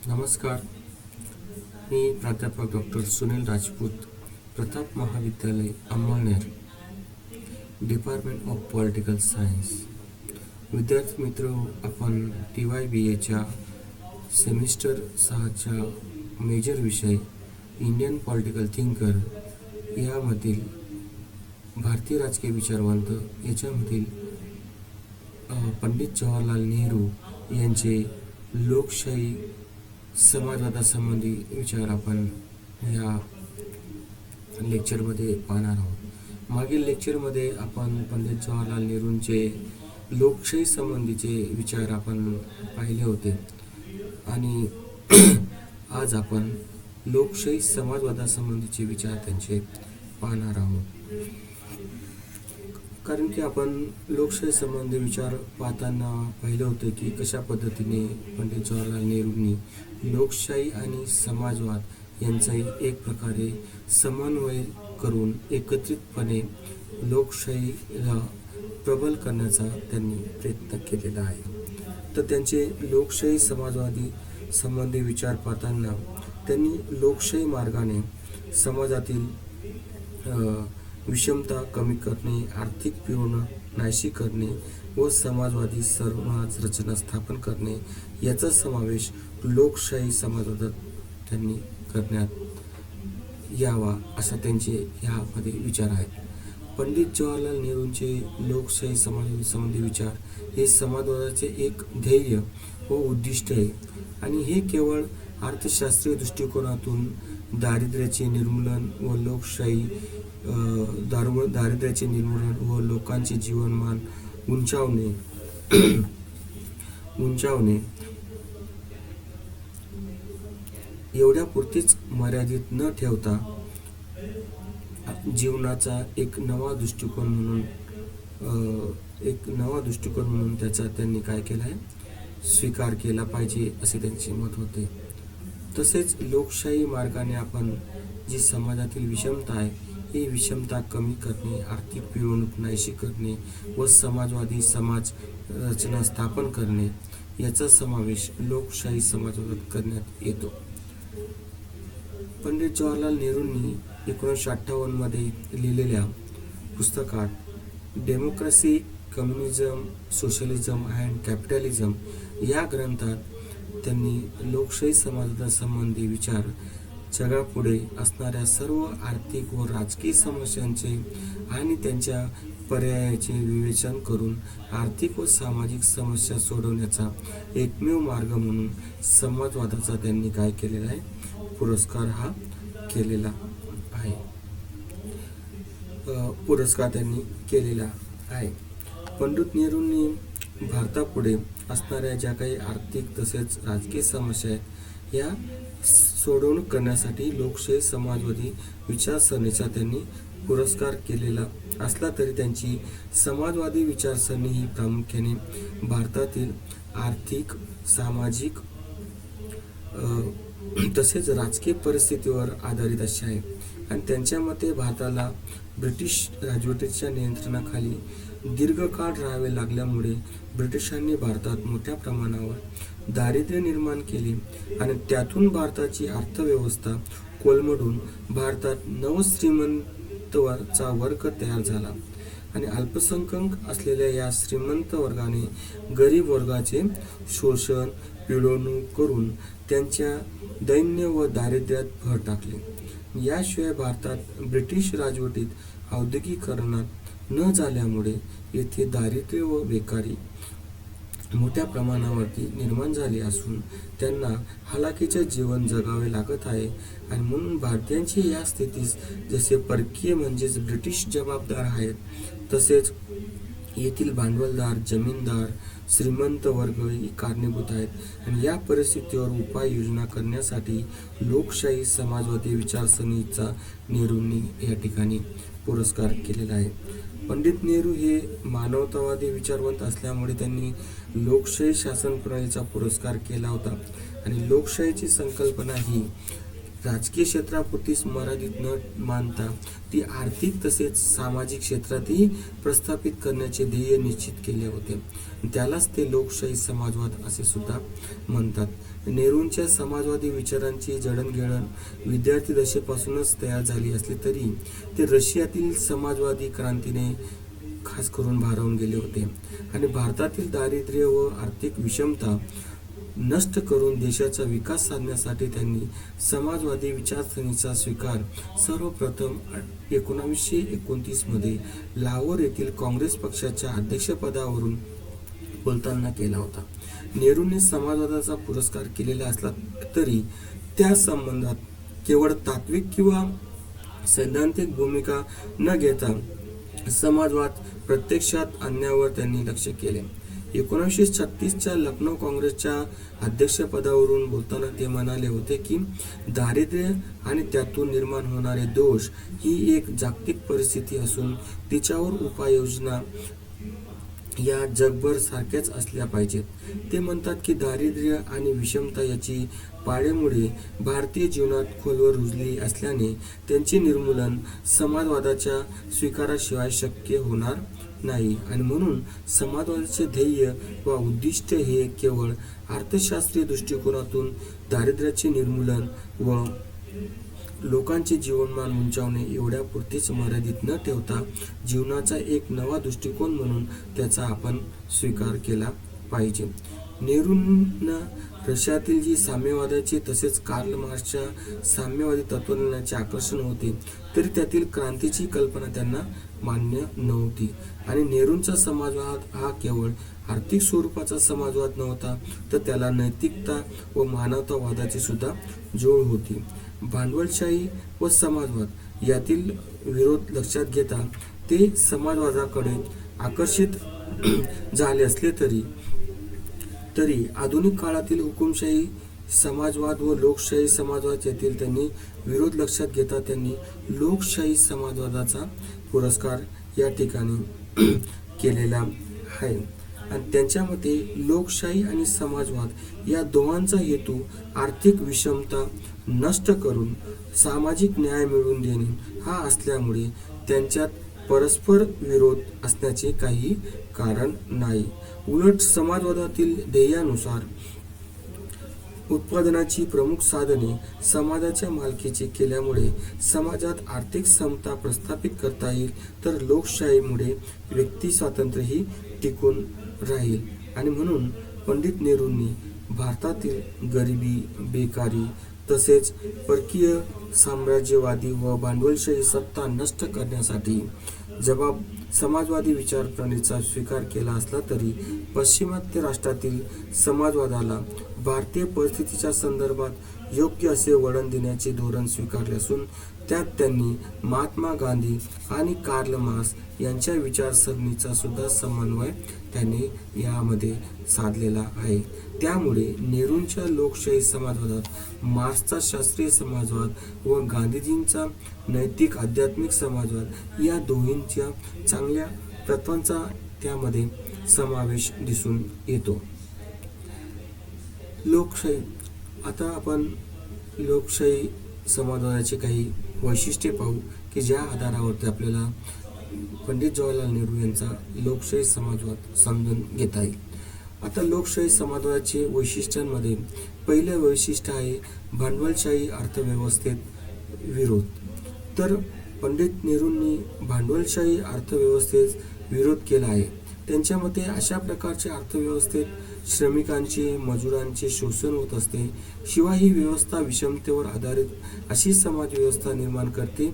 नमस्कार. मी प्राध्यापक डॉक्टर सुनील राजपूत, प्रताप महाविद्यालय Amalner, department of political science. विद्यार्थी मित्र, आपण TYBAच्या सेमिस्टर 6च्या मेजर विषय इंडियन पॉलिटिकल थिंकर यामधील भारतीय राजकीय विचारवंत याच्यामधील पंडित जवाहरलाल नेहरू यांचे लोकशाही समाजवादासंबंधी विचार आपण या लेक्चरमध्ये पाहणार आहोत. मागील लेक्चरमध्ये आपण पंडित जवाहरलाल नेहरूंचे लोकशाही संबंधीचे विचार आपण पाहिले होते आणि आज आपण लोकशाही समाजवादासंबंधीचे विचार त्यांचे पाहणार आहोत. कारण की आपण लोकशाही संबंधी विचार पाहताना पाहिले होते की कशा पद्धतीने पंडित जवाहरलाल नेहरूंनी लोकशाही आणि समाजवाद यांचाही एक प्रकारे समन्वय करून एकत्रितपणे लोकशाहीला प्रबल करण्याचा त्यांनी प्रयत्न केलेला आहे. तर त्यांचे लोकशाही समाजवादी संबंधी विचार पाहताना त्यांनी लोकशाही मार्गाने समाजातील विषमता कमी करणे, आर्थिक पिळवण नाहीशी करणे व समाजवादी समाज रचना स्थापन करणे याचा समावेश लोकशाही समाजवादात त्यांनी करण्यात यावा असा त्यांचे यामध्ये विचार आहेत. पंडित जवाहरलाल नेहरूंचे लोकशाही समाजवादी विचार हे समाजवादाचे एक ध्येय व उद्दिष्ट आहे आणि हे केवळ अर्थशास्त्रीय दृष्टिकोनातून दारिद्र्याचे निर्मूलन व दारिद्र्याचे निर्मूलन व लोकांचे जीवनमान उंचावणे एवढ्यापुरतीच मर्यादित न ठेवता जीवनाचा एक नवा दृष्टिकोन म्हणून त्याचा त्यांनी काय केला आहे, स्वीकार केला पाहिजे असे त्यांचे मत होते. तसेच लोकशाही मार्गाने आपण जी समाजातील विषमता आहे ही विषमता कमी करणे, आर्थिक पिळवणूक नाहीशी करणे व समाजवादी समाज रचना स्थापन करणे याचा समावेश लोकशाही समाजवादात करण्यात येतो. पंडित जवाहरलाल नेहरूंनी 1958 मध्ये लिहिलेल्या पुस्तकात democracy, communism, socialism and capitalism या ग्रंथात त्यांनी लोकशाही समाजवादासंबंधी विचार जगापुढे असणाऱ्या सर्व आर्थिक व राजकीय समस्यांचे आणि त्यांच्या पर्यायाचे विवेचन करून आर्थिक व सामाजिक समस्या सोडवण्याचा एकमेव मार्ग म्हणून समाजवादाचा त्यांनी काय केलेला आहे, पुरस्कार हा केलेला आहे. त्यांनी केलेला आहे. पंडित नेहरूंनी भारतापुढे असणाऱ्या ज्या काही आर्थिक तसेच राजकीय समस्या आहेत या सोडवणूक करण्यासाठी लोकशाही समाजवादी विचारसरणीचा त्यांनी पुरस्कार केलेला असला तरी त्यांची समाजवादी विचारसरणी ही प्रामुख्याने भारतातील आर्थिक, सामाजिक तसेच राजकीय परिस्थितीवर आधारित अशी आहे आणि त्यांच्या मते भारताला ब्रिटिश राजवटीच्या नियंत्रणाखाली दीर्घकाळ राहावे लागल्यामुळे ब्रिटिशांनी भारतात मोठ्या प्रमाणावर दारिद्र्य निर्माण केले आणि त्यातून भारताची अर्थव्यवस्था कोलमडून भारतात नवश्रीमंतचा वर्ग तयार झाला आणि अल्पसंख्याक असलेल्या या श्रीमंत वर्गाने गरीब वर्गाचे शोषण, पिळवणूक करून त्यांच्या दैन्य व दारिद्र्यात भर टाकले. याशिवाय भारतात ब्रिटिश राजवटीत औद्योगिकीकरणात न झाल्यामुळे येथे दारिद्र्य व बेकारी मोठ्या प्रमाणावरती निर्माण झाले असून त्यांना हलाखीचे जीवन जगावे लागत आहे आणि म्हणून भारतीयांची या स्थितीस जसे परकीय म्हणजेच ब्रिटिश जबाबदार आहेत तसेच येथील भांडवलदार, जमीनदार, श्रीमंत वर्ग ही कारणीभूत आहेत आणि या परिस्थितीवर उपाययोजना करण्यासाठी लोकशाही समाजवादी विचारसरणीचा नेहरूंनी या ठिकाणी पुरस्कार केलेला आहे. पंडित नेहरू हे मानवतावादी विचारवंत असल्यामुळे त्यांनी लोकशाही शासन प्रणालीचा पुरस्कार केला होता आणि लोकशाहीची संकल्पना ही राजकीय क्षेत्रापुरतीच मर्यादित न मानता ती आर्थिक तसेच सामाजिक क्षेत्रातही प्रस्थापित करण्याचे ध्येय निश्चित केले होते. त्यालाच ते लोकशाही समाजवाद असे सुद्धा म्हणतात. नेहरूंच्या समाजवादी विचारांची जडणघडण विद्यार्थी दशेपासूनच तयार झाली असली तरी ते रशियातील समाजवादी क्रांतीने खास करून भारावून गेले होते आणि भारतातील दारिद्र्य व आर्थिक विषमता नष्ट करून देशाचा विकास साधण्यासाठी त्यांनी समाजवादी विचारसरणीचा स्वीकार सर्वप्रथम 1929 मध्ये लाहोर येथील काँग्रेस पक्षाच्या अध्यक्षपदावरून बोलताना केला होता. नेहरूंनी समाजवादाचा पुरस्कार केलेला असला तरी त्या संबंधात केवळ तात्विक किंवा सैद्धांतिक भूमिका न घेता समाजवाद प्रत्यक्षात आणण्यावर त्यांनी लक्ष केले. 1936च्या लखनौ काँग्रेसच्या अध्यक्षपदावरून बोलताना ते म्हणाले होते की दारिद्र्य आणि त्यातून निर्माण होणारे दोष ही एक जागतिक परिस्थिती असून तिच्यावर उपाययोजना या जगभर सारख्याच असल्या पाहिजेत. ते म्हणतात की दारिद्र्य आणि विषमता याची पाळेमुळे भारतीय जीवनात खोलवर रुजली असल्याने त्यांचे निर्मूलन समाजवादाच्या स्वीकाराशिवाय शक्य होणार नाही आणि म्हणून समाजवादाचे ध्येय व उद्दिष्ट हे केवळ अर्थशास्त्रीय दृष्टिकोनातून दारिद्र्याचे निर्मूलन व लोकांचे जीवनमान उंचावणे एवढ्यापुरतीच मर्यादित न ठेवता जीवनाचा एक नवा दृष्टिकोन म्हणून त्याचा आपण स्वीकार केला पाहिजे. नेहरूंना रशियातील जी साम्यवादाचे तसेच कार्ल मार्क्सच्या साम्यवादी तत्त्वज्ञानाचे आकर्षण होते तरी त्यातील क्रांतीची कल्पना त्यांना मान्य नव्हती आणि नेहरूंचा समाजवाद हा केवळ आर्थिक स्वरूपाचा समाजवाद नव्हता तर त्याला नैतिकता व मानवतावादाची सुद्धा जोड होती. भांडवलशाही व समाजवाद यातील विरोध लक्षात घेता ते समाजवादाकडे आकर्षित झाले असले तरी आधुनिक काळातील हुकुमशाही समाजवाद व लोकशाही समाजवाद यातील त्यांनी विरोध लक्षात घेता त्यांनी लोकशाही समाजवादाचा पुरस्कार या ठिकाणी केलेला आहे आणि त्यांच्या मते लोकशाही आणि समाजवाद या दोघांचा हेतू आर्थिक विषमता नष्ट करून सामाजिक न्याय मिळवून देणे हा असल्यामुळे त्यांच्यात परस्पर विरोध असण्याचे काही कारण नाही. उलट समाजवादातील ध्येयानुसार उत्पादनाची प्रमुख साधने समाजाच्या मालकीची केल्यामुळे समाजात आर्थिक समता प्रस्थापित करता येईल तर लोकशाहीमुळे व्यक्ती स्वातंत्र्यही टिकून राहील आणि म्हणून पंडित नेहरूंनी भारतातील गरिबी, बेकारी तसेच परकीय साम्राज्यवादी व भांडवलशाही सत्ता नष्ट करण्यासाठी समाजवादी विचारप्रणालीचा स्वीकार केला असला तरी पाश्चिमात्य राष्ट्रातील समाजवादाला भारतीय परिस्थितीच्या संदर्भात योग्य असे वळण देण्याचे धोरण स्वीकारले असून त्यात त्यांनी महात्मा गांधी आणि कार्ल मार्क्स यांच्या विचारसरणीचा सुद्धा समन्वय त्यांनी यामध्ये साधलेला आहे. त्यामुळे नेहरूंच्या लोकशाही समाजवादात मार्क्सचा शास्त्रीय समाजवाद व गांधीजींचा नैतिक आध्यात्मिक समाजवाद या दोन्हींच्या चांगल्या तत्वांचा त्यामध्ये समावेश दिसून येतो. लोकशाही, आता आपण लोकशाही समाजवादाचे काही वैशिष्ट्ये पाहू की ज्या आधारावरती आपल्याला पंडित जवाहरलाल नेहरू यांचा लोकशाही समाजवाद समजून घेता येईल. आता लोकशाही समाजवादाचे वैशिष्ट्यांमध्ये पहिलं वैशिष्ट्य आहे भांडवलशाही अर्थव्यवस्थेत विरोध. तर पंडित नेहरूंनी भांडवलशाही अर्थव्यवस्थेत विरोध केला आहे. त्यांच्या मते अशा प्रकारच्या अर्थव्यवस्थेत श्रमिकांचे, मजुरांचे शोषण होत असते. शिवाय ही व्यवस्था विषमतेवर आधारित अशी समाज व्यवस्था निर्माण करते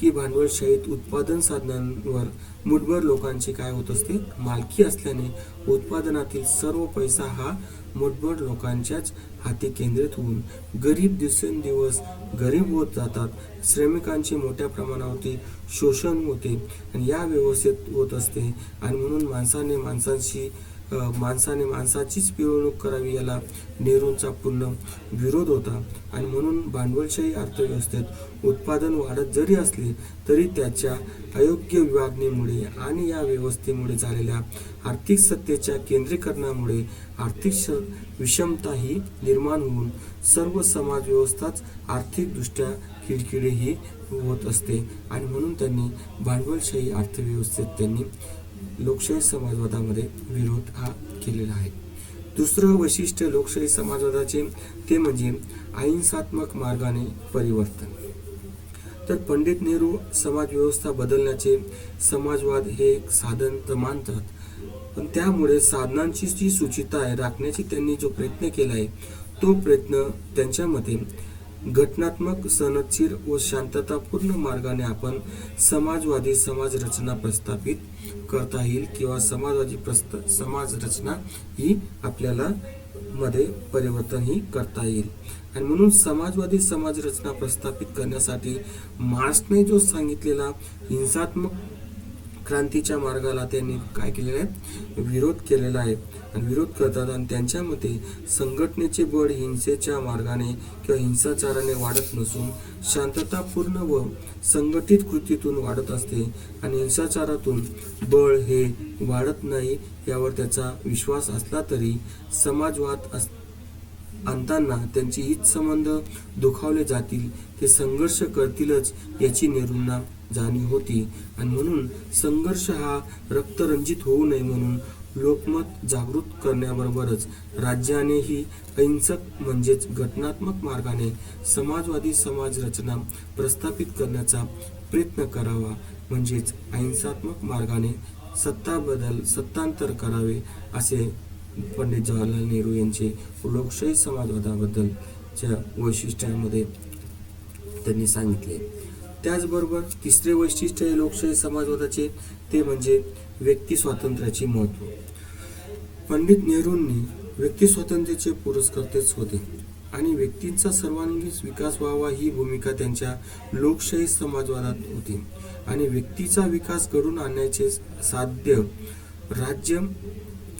की भांडवलशाहीत उत्पादन साधनांवर मुठभर लोकांची काय होत असते, मालकी असल्याने उत्पादनातील सर्व पैसा हा मुठभर लोकांच्याच हाती केंद्रित होऊन गरीब दिवसेंदिवस गरीब होत जातात. श्रमिकांचे मोठ्या प्रमाणावरती शोषण होते आणि या व्यवस्थेत होत असते आणि म्हणून माणसाने माणसांशी माणसाने माणसाचीच पिळवणूक करावी याला नेहरूंचा पूर्ण विरोध होता. आणि म्हणून भांडवलशाही अर्थव्यवस्थेत उत्पादन वाढत जरी असले तरी त्याच्या अयोग्य विभागणीमुळे आणि या व्यवस्थेमुळे झालेल्या आर्थिक सत्तेच्या केंद्रीकरणामुळे आर्थिक विषमता ही निर्माण होऊन सर्व समाज व्यवस्थाच आर्थिकदृष्ट्या खिळखिळीही होत असते. आणि म्हणून त्यांनी भांडवलशाही अर्थव्यवस्थेत त्यांनी लोकशाही समाजवादामध्ये विरोध हा केलेला आहे. दुसरं वैशिष्ट्य लोकशाही समाजवादाचे ते म्हणजे अहिंसात्मक मार्गाने परिवर्तन. तर पंडित नेहरू समाज व्यवस्था बदलण्याचे समाजवाद हे एक साधन तर मानतात, पण त्यामुळे साधनांची जी सूचिता आहे राखण्याची त्यांनी जो प्रयत्न केला आहे तो प्रयत्न त्यांच्या मते घटनात्मक, सनदशीर व शांततापूर्ण मार्गाने आपण समाजवादी समाज रचना प्रस्थापित करता येईल किंवा समाज रचना ही आपल्याला मध्ये परिवर्तन ही करता येईल. आणि म्हणून समाजवादी समाज रचना प्रस्थापित करण्यासाठी मार्क्सने जो सांगितलेला हिंसात्मक क्रांतीच्या मार्गाला त्यांनी काय केलेलं आहे, विरोध केलेला आहे आणि विरोध करतात. आणि त्यांच्या मते संघटनेचे बळ हिंसेच्या मार्गाने किंवा हिंसाचाराने वाढत नसून शांततापूर्ण व संघटित कृतीतून वाढत असते आणि हिंसाचारातून बळ हे वाढत नाही यावर त्याचा विश्वास असला तरी समाजवाद आणताना त्यांचे हितसंबंध दुखावले जातील, ते संघर्ष करतीलच याची नेहरूंना जाणीव होती. आणि म्हणून संघर्ष हा रक्तरंजित होऊ नये म्हणून लोकमत जागृत करण्याबरोबरच राज्यानेही अहिंसक म्हणजेच घटनात्मक मार्गाने समाजवादी समाज रचना प्रस्थापित करण्याचा प्रयत्न करावा, म्हणजेच अहिंसात्मक मार्गाने सत्तांतर करावे असे पंडित जवाहरलाल नेहरू यांचे लोकशाही समाजवादाबद्दलच्या वैशिष्ट्यांमध्ये त्यांनी सांगितले. त्याचबरोबर तिसरे वैशिष्ट्य आहे लोकशाही समाजवादाचे ते म्हणजे व्यक्ती स्वातंत्र्याचे महत्त्व. पंडित नेहरूंनी व्यक्ती स्वातंत्र्याचे पुरस्कर्तेच होते आणि व्यक्तींचा सर्वांगीण विकास व्हावा ही भूमिका त्यांच्या लोकशाही समाजवादात होती. आणि व्यक्तीचा विकास घडवून आणण्याचे साध्य राज्य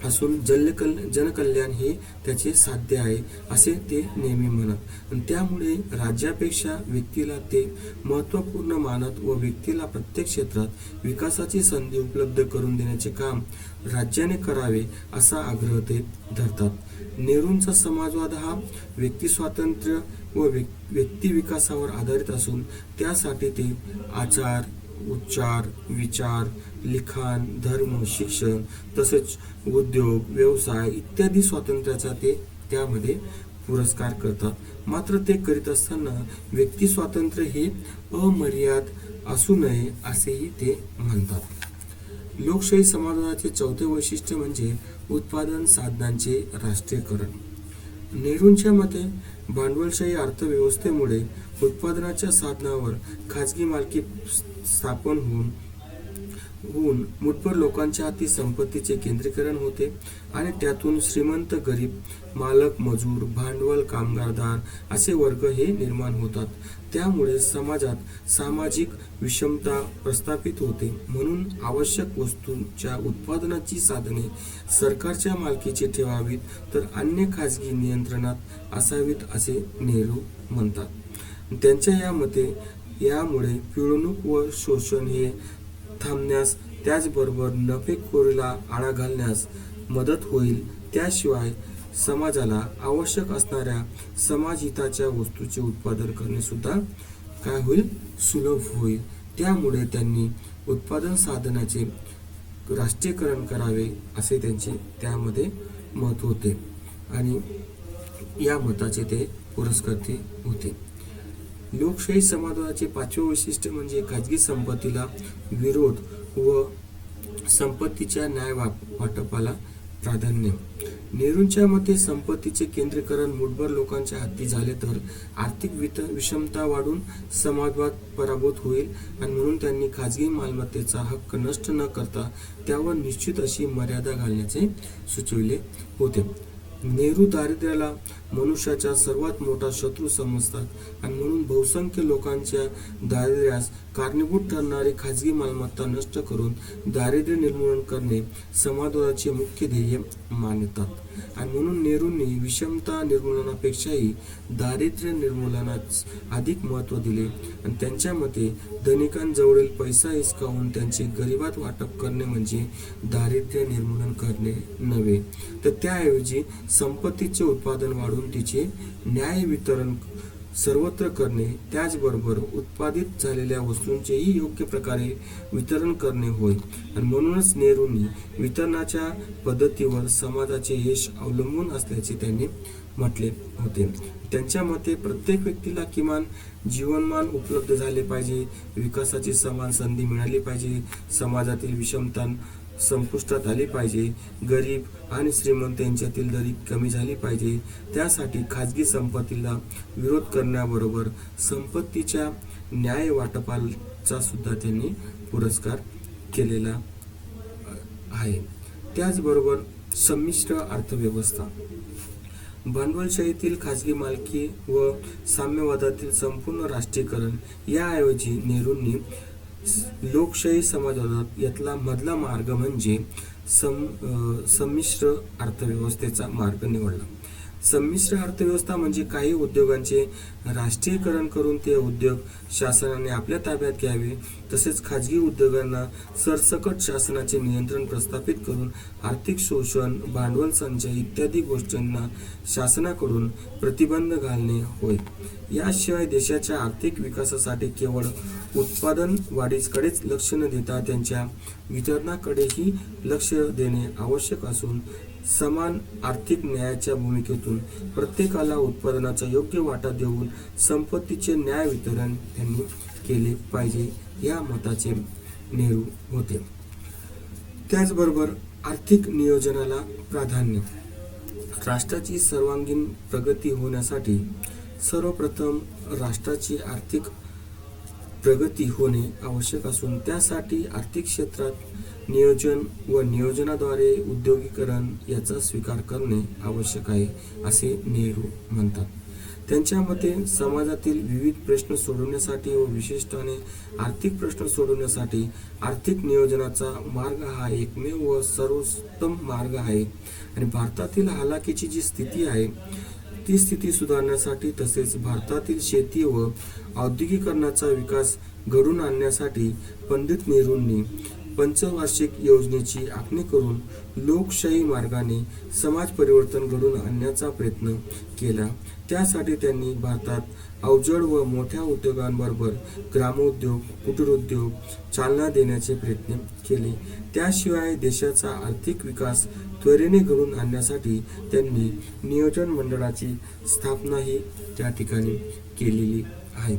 असून जनकल्याण हे त्याचे साध्य आहे असे ते नेहमी म्हणत. आणि त्यामुळे राज्यापेक्षा व्यक्तीला ते महत्त्वपूर्ण मानत व व्यक्तीला प्रत्येक क्षेत्रात विकासाची संधी उपलब्ध करून देण्याचे काम राज्याने करावे असा आग्रह ते धरतात. नेहरूंचा समाजवाद हा व्यक्ती स्वातंत्र्य व व्यक्ती विकासावर आधारित असून त्यासाठी ते आचार, उच्चार, विचार, लिखाण, धर्म, शिक्षण तसेच उद्योग, व्यवसाय इत्यादी स्वातंत्र्याचा ते त्यामध्ये पुरस्कार करतात. मात्र ते करीत असताना व्यक्ती स्वातंत्र्य हे अमर्याद असू नये असेही ते म्हणतात. लोकशाही समाजवादाचे चौथे वैशिष्ट्य म्हणजे उत्पादन साधनांचे राष्ट्रीयकरण. नेहरूंच्या मते भांडवलशाही अर्थव्यवस्थेमुळे उत्पादनाच्या साधनावर खाजगी मालकी स्थापन होऊन मुठभर लोकांच्या हाती संपत्तीचे केंद्रीकरण होते आणि त्यातून श्रीमंत, गरीब, मालक, मजूर, भांडवल, कामगारदार असे वर्ग हे निर्माण होतात. त्यामुळे समाजात सामाजिक विषमता प्रस्थापित होते. म्हणून आवश्यक वस्तूंच्या उत्पादनाची साधने सरकारच्या मालकीची ठेवावीत तर अन्य खाजगी नियंत्रणात असावीत असे नेहरू म्हणतात. त्यांच्या या मते यामुळे पिळवणूक व शोषण हे थांबण्यास त्याचबरोबर नफेखोरीला आळा घालण्यास मदत होईल. त्याशिवाय समाजाला आवश्यक असणाऱ्या समाजहिताच्या वस्तूचे उत्पादन करणे सुद्धा काय होईल, सुलभ होईल. त्यामुळे त्यांनी उत्पादन साधनाचे राष्ट्रीयकरण करावे असे त्यांचे त्यामध्ये मत होते आणि या मताचे ते पुरस्कर्ते होते. लोकशाही समाजवादाचे पाचवे वैशिष्ट्य म्हणजे खाजगी संपत्तीला विरोध व संपत्तीच्या न्याय वाटपाला प्राधान्य. नेहरूंच्या मते संपत्तीचे केंद्रीकरण मुठभर लोकांच्या हाती झाले तर आर्थिक विषमता वाढून समाजवाद पराभूत होईल आणि म्हणून त्यांनी खाजगी मालमत्तेचा हक्क नष्ट न करता त्यावर निश्चित अशी मर्यादा घालण्याचे सुचविले होते. नेहरू दारिद्र्याला मनुष्याचा सर्वात मोठा शत्रू समजतात आणि म्हणून बहुसंख्य लोकांच्या दारिद्र्यास कारणीभूत ठरणारी खाजगी मालमत्ता नष्ट करून दारिद्र्य निर्मूलन करणे समाजवादाचे मुख्य ध्येय मानतात. आणि म्हणून नेहरूंनी विषमता निर्मूलनापेक्षाही दारिद्र्य निर्मूलनास अधिक महत्त्व दिले. आणि त्यांच्या मते धनिकांजवळील पैसा हिसकावून त्यांचे गरिबात वाटप करणे म्हणजे दारिद्र्य निर्मूलन करणे नव्हे, तर त्याऐवजी संपत्तीचे उत्पादन वाढवून तिचे न्याय वितरण सर्वत्र करणे, त्याचबरोबर उत्पादित झालेल्या वस्तूंचेही योग्य प्रकारे वितरण करणे होय. आणि म्हणूनच नेहरूंनी वितरणाच्या पद्धतीवर समाजाचे यश अवलंबून असल्याचे त्यांनी म्हटले होते. त्यांच्या मते प्रत्येक व्यक्तीला किमान जीवनमान उपलब्ध झाले पाहिजे, विकासाची समान संधी मिळाली पाहिजे, समाजातील विषमता संपुष्टात आली पाहिजे, गरीब आणि श्रीमंत यांच्यातील दरी कमी झाली पाहिजे. त्यासाठी खाजगी संपत्तीला विरोध करण्याबरोबर संपत्तीच्या न्याय वाटपाचा सुद्धा त्यांनी पुरस्कार केलेला आहे. त्याचबरोबर संमिश्र अर्थव्यवस्था, भांडवलशाहीतील खाजगी मालकी व साम्यवादातील संपूर्ण राष्ट्रीयकरण याऐवजी नेहरूंनी लोकशाही समाजवादात यातला मधला मार्ग म्हणजे संमिश्र अर्थव्यवस्थेचा मार्ग निवडला. संमिश्र अर्थव्यवस्था म्हणजे काही उद्योगांचे राष्ट्रीयकरण करून ते उद्योग शासनाने आपल्या ताब्यात घ्यावे, तसेच खाजगी उद्योगांना सरसकट शासनाचे नियंत्रण प्रस्थापित करून आर्थिक शोषण, भांडवल संचय इत्यादी गोष्टींना शासनाकडून प्रतिबंध घालणे होय. याशिवाय देशाच्या आर्थिक विकासासाठी केवळ उत्पादन वाढीकडेच लक्ष न देता त्यांच्या वितरणाकडेही लक्ष देणे आवश्यक असून समान आर्थिक न्यायाच्या भूमिकेतून प्रत्येकाला उत्पादनाचा योग्य वाटा देऊन संपत्तीचे न्याय वितरण त्यांनी केले पाहिजे, या मताचे नेहरू होते. त्याचबरोबर आर्थिक नियोजनाला प्राधान्य, राष्ट्राची सर्वांगीण प्रगती होण्यासाठी सर्वप्रथम राष्ट्राची आर्थिक प्रगती होणे आवश्यक असून त्यासाठी आर्थिक क्षेत्रात नियोजन व नियोजनाद्वारे उद्योगीकरण याचा स्वीकार करणे आवश्यक आहे, असे नेहरू म्हणतात. त्यांच्या मते समाजातील विविध प्रश्न सोडवण्यासाठी व विशेषतःने आर्थिक प्रश्न सोडवण्यासाठी आर्थिक नियोजनाचा मार्ग हा एकमेव व सर्वोत्तम मार्ग आहे. आणि भारतातील हालाकीची जी स्थिती आहे ती स्थिती सुधारण्यासाठी तसेच भारतातील शेती व औद्योगिकरणाचा विकास घडून आणण्यासाठी पंडित नेहरूंनी पंचवार्षिक योजनेची आखणी करून लोकशाही मार्गाने समाज परिवर्तन घडून आणण्याचा प्रयत्न केला. त्यासाठी त्यांनी भारतात अवजड व मोठ्या उद्योगांबरोबर ग्रामोद्योग, कुटीरोद्योग चालना देण्याचे प्रयत्न केले. त्याशिवाय देशाचा आर्थिक विकास त्वरेने घडून आणण्यासाठी त्यांनी नियोजन मंडळाची स्थापनाही त्या ठिकाणी केलेली आहे.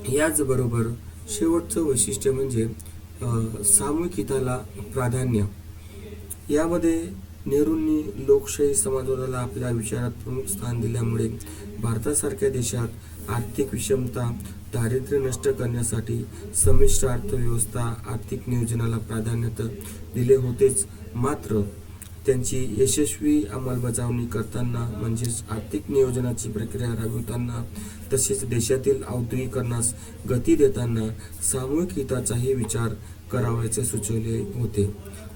याचबरोबर शेवटचं वैशिष्ट्य म्हणजे सामूहिक हिताला प्राधान्य. यामध्ये नेहरूंनी लोकशाही समाजवादाला आपल्या विचारात प्रमुख स्थान दिल्यामुळे भारतासारख्या देशात आर्थिक विषमता, दारिद्र्य नष्ट करण्यासाठी संमिश्र अर्थव्यवस्था, आर्थिक नियोजनाला प्राधान्य तर दिले होतेच, मात्र त्यांची यशस्वी अंमलबजावणी करताना म्हणजेच आर्थिक नियोजनाची प्रक्रिया राबवताना तसेच देशातील औद्योगिकरणास गती देताना सामूहिक हिताचाही विचार करावयाचे सुचवले होते.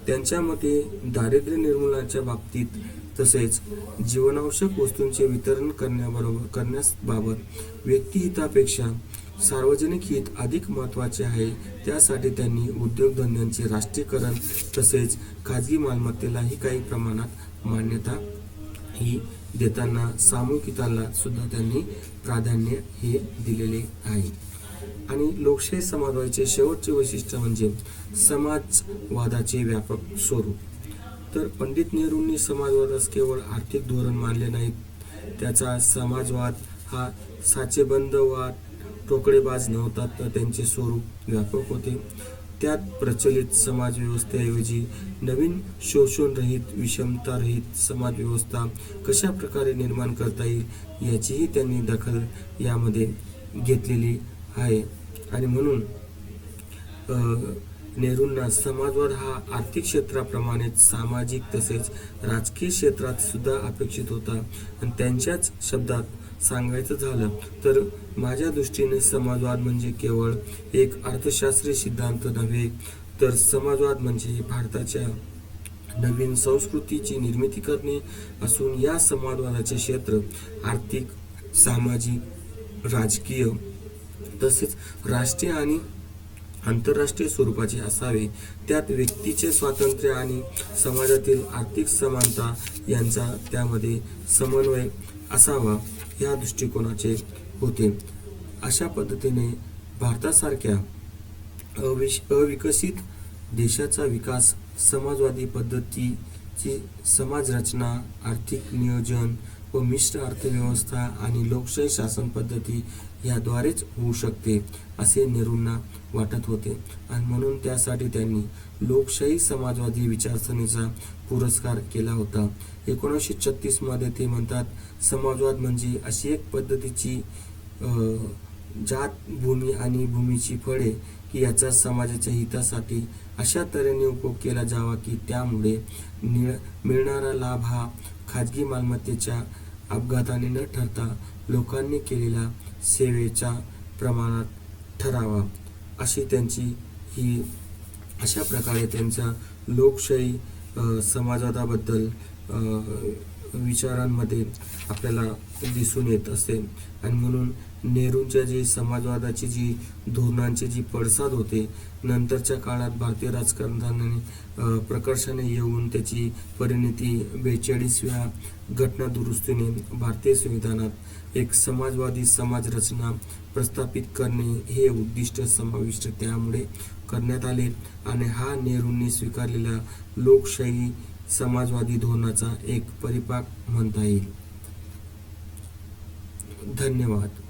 त्यांच्या मते दारिद्र्य निर्मूलनाच्या बाबतीत तसेच जीवनावश्यक वस्तूंचे वितरण करण्याबाबत व्यक्तिहितापेक्षा सार्वजनिक हित अधिक महत्त्वाचे आहे. त्यासाठी त्यांनी उद्योगधंद्यांचे राष्ट्रीयकरण तसेच खाजगी मालमत्तेलाही काही प्रमाणात मान्यता ही देताना सामूहिक हिताला सुद्धा त्यांनी प्राधान्य हे दिलेले आहे. आणि लोकशाही समाजवादाचे शेवटचे वैशिष्ट्य म्हणजे समाजवादाचे व्यापक स्वरूप. तर पंडित नेहरूंनी समाजवादास केवळ आर्थिक धोरण मानले नाहीत, त्याचा समाजवाद हा साचेबंद वा टोकडेबाज नव्हता, तर त्यांचे स्वरूप व्यापक होते. त्यात प्रचलित समाजव्यवस्थेऐवजी नवीन शोषणरहित, विषमतारहित समाजव्यवस्था कशा प्रकारे निर्माण करता येईल याचीही त्यांनी दखल यामध्ये घेतलेली आहे. आणि म्हणून नेहरूंना समाजवाद हा आर्थिक क्षेत्राप्रमाणेच सामाजिक तसेच राजकीय क्षेत्रात सुद्धा अपेक्षित होता. आणि त्यांच्याच शब्दात सांगायचं झालं तर माझ्या दृष्टीने समाजवाद म्हणजे केवळ एक अर्थशास्त्रीय सिद्धांत नव्हे, तर समाजवाद म्हणजे भारताच्या नवीन संस्कृतीची निर्मिती करणे असून या समाजवादाचे क्षेत्र आर्थिक, सामाजिक, राजकीय तसेच राष्ट्रीय आणि आंतरराष्ट्रीय स्वरूपाचे असावे. त्यात व्यक्तीचे स्वातंत्र्य आणि समाजातील आर्थिक समानता यांचा त्यामध्ये समन्वय असावा या दृष्टिकोनाचे होते. अशा पद्धतीने भारतासारख्या अविकसित देशाचा विकास समाजवादी पद्धतीची समाजरचना, आर्थिक नियोजन व मिश्र अर्थव्यवस्था आणि लोकशाही शासन पद्धती याद्वारेच होऊ शकते असे नेहरूंना वाटत होते आणि म्हणून त्यासाठी त्यांनी लोकशाही समाजवादी विचारसरणीचा पुरस्कार केला होता. 1936 मध्ये ते म्हणतात, समाजवाद म्हणजे अशी एक पद्धतीची जात, भूमी आणि भूमीची फळे की याचा समाजाच्या हितासाठी अशा तऱ्हेने उपयोग केला जावा की त्यामुळे मिळणारा लाभ हा खाजगी मालमत्तेच्या अपघाताने न ठरता लोकांनी केलेल्या सेवेच्या प्रमाणात ठरावा. अशी त्यांची ही अशा प्रकारे त्यांच्या लोकशाही समाजवादाबद्दल विचारांमध्ये आपल्याला दिसून येत असते. आणि म्हणून नेहरूंच्या जी समाजवादाची जी धोरणांची जी पडसाद होते, नंतरच्या काळात भारतीय राजकारणाने प्रकर्षाने येऊन त्याची परिणती 42व्या घटना दुरुस्तीने भारतीय संविधानात एक समाजवादी समाजरचना प्रस्थापित करणे हे उद्दिष्ट समाविष्ट त्यामुळे करण्यात आले आणि हा नेहरूंनी स्वीकारलेला लोकशाही समाजवादी धोरणाचा एक परिपाक म्हणता येईल. धन्यवाद.